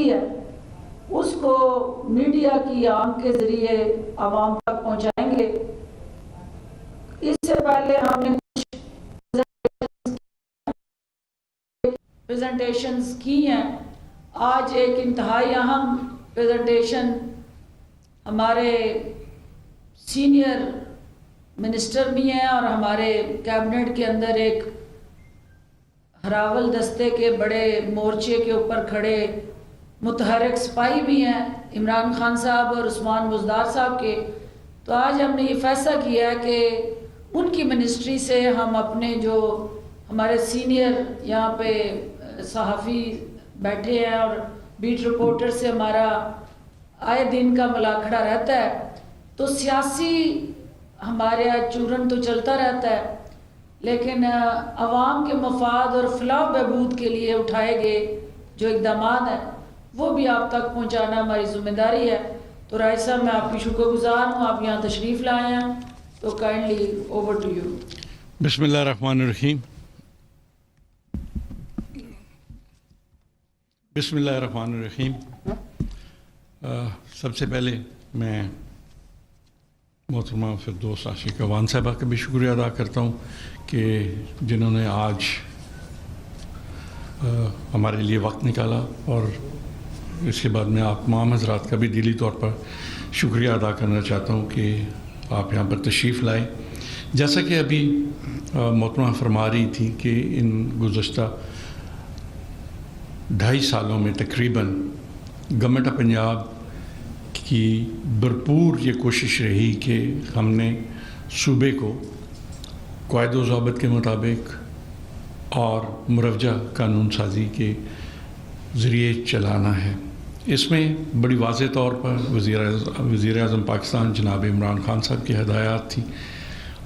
ہوئی ہے اس کو میڈیا کی آنکھ کے ذریعے عوام تک پہنچائیں گے۔ اس سے پہلے ہم نے پریزنٹیشنز کی ہیں۔ آج ایک انتہائی اہم پریزنٹیشن ہمارے سینئر منسٹر بھی ہیں اور ہمارے کیبنٹ کے اندر ایک ہراول دستے کے بڑے مورچے کے اوپر کھڑے متحرک سپاہی بھی ہیں، عمران خان صاحب اور عثمان بزدار صاحب کے۔ تو آج ہم نے یہ فیصلہ کیا ہے کہ ان کی منسٹری سے ہم اپنے جو ہمارے سینئر یہاں پہ صحافی بیٹھے ہیں اور بیٹ رپورٹر سے ہمارا آئے دن کا ملاقڑہ رہتا ہے، تو سیاسی ہمارے چورن تو چلتا رہتا ہے، لیکن عوام کے مفاد اور فلاح و بہبود کے لیے اٹھائے گئے جو اقدامات ہیں وہ بھی آپ تک پہنچانا ہماری ذمہ داری ہے۔ تو رائد صاحب میں آپ کی شکر گزار ہوں، آپ یہاں تشریف لائے ہیں، تو کائنڈلی اوور ٹو یو۔ بسم اللہ الرحمن الرحیم۔ بسم اللہ الرحمن الرحیم۔ سب سے پہلے میں محترمہ فردوس عاشق اوان صاحبہ کا بھی شکریہ ادا کرتا ہوں کہ جنہوں نے آج ہمارے لیے وقت نکالا، اور اس کے بعد میں آپ تمام حضرات کا بھی دلی طور پر شکریہ ادا کرنا چاہتا ہوں کہ آپ یہاں پر تشریف لائے۔ جیسا کہ ابھی محترمہ فرما رہی تھی کہ ان گزشتہ 2.5 سالوں میں تقریباً گورنمنٹ آف پنجاب کی بھرپور یہ کوشش رہی کہ ہم نے صوبے کو قواعد و ضوابط کے مطابق اور مروجہ قانون سازی کے ذریعے چلانا ہے۔ اس میں بڑی واضح طور پر وزیر اعظم پاکستان جناب عمران خان صاحب کی ہدایات تھی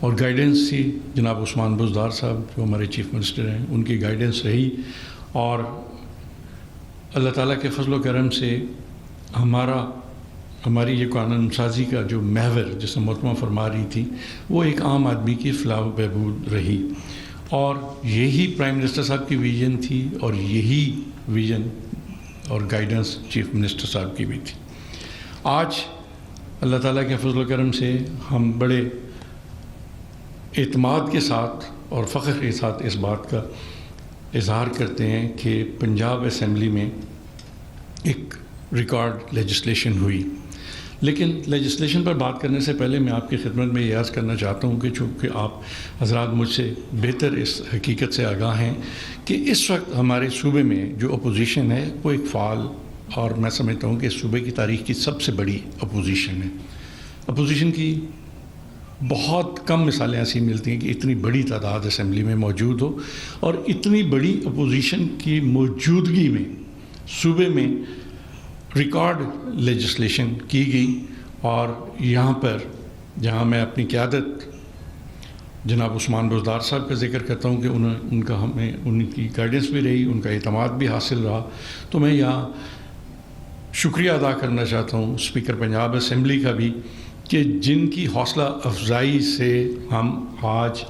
اور گائیڈنس تھی، جناب عثمان بزدار صاحب جو ہمارے چیف منسٹر ہیں ان کی گائیڈنس رہی، اور اللہ تعالیٰ کے فضل و کرم سے ہماری یہ قانون سازی کا جو محور جس میں محترمہ فرما رہی تھی وہ ایک عام آدمی کی فلاح و بہبود رہی، اور یہی پرائم منسٹر صاحب کی ویژن تھی اور یہی ویژن اور گائیڈنس چیف منسٹر صاحب کی بھی تھی۔ آج اللہ تعالیٰ کے فضل و کرم سے ہم بڑے اعتماد کے ساتھ اور فخر کے ساتھ اس بات کا اظہار کرتے ہیں کہ پنجاب اسمبلی میں ایک ریکارڈ لیجسلیشن ہوئی۔ لیکن لیجسلیشن پر بات کرنے سے پہلے میں آپ کی خدمت میں یہ عرض کرنا چاہتا ہوں کہ چونکہ آپ حضرات مجھ سے بہتر اس حقیقت سے آگاہ ہیں کہ اس وقت ہمارے صوبے میں جو اپوزیشن ہے وہ ایک فعال، اور میں سمجھتا ہوں کہ اس صوبے کی تاریخ کی سب سے بڑی اپوزیشن ہے۔ اپوزیشن کی بہت کم مثالیں ایسی ملتی ہیں کہ اتنی بڑی تعداد اسمبلی میں موجود ہو، اور اتنی بڑی اپوزیشن کی موجودگی میں صوبے میں ریکارڈ لیجسلیشن کی گئی۔ اور یہاں پر جہاں میں اپنی قیادت جناب عثمان بزدار صاحب کا ذکر کرتا ہوں کہ ان کی گائیڈنس بھی رہی، ان کا اعتماد بھی حاصل رہا، تو میں یہاں شکریہ ادا کرنا چاہتا ہوں اسپیکر پنجاب اسمبلی کا بھی کہ جن کی حوصلہ افزائی سے ہم آج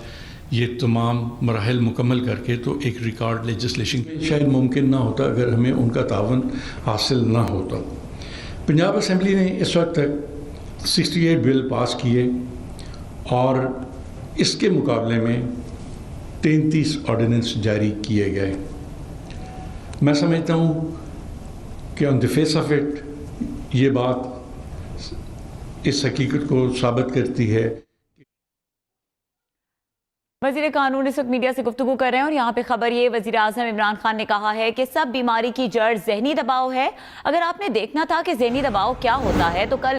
یہ تمام مراحل مکمل کر کے تو ایک ریکارڈ لیجسلیشن شاید ممکن نہ ہوتا اگر ہمیں ان کا تعاون حاصل نہ ہوتا۔ پنجاب اسمبلی نے اس وقت تک 68 بل پاس کیے، اور اس کے مقابلے میں 33 آرڈیننس جاری کیے گئے۔ میں سمجھتا ہوں کہ آن دی فیس آف اٹ یہ بات اس حقیقت کو ثابت کرتی ہے۔ وزیر قانون اس وقت میڈیا سے گفتگو کر رہے ہیں، اور یہاں پہ خبر یہ وزیر اعظم عمران خان نے کہا ہے کہ سب بیماری کی جڑ ذہنی دباؤ ہے۔ اگر آپ نے دیکھنا تھا کہ ذہنی دباؤ کیا ہوتا ہے تو کل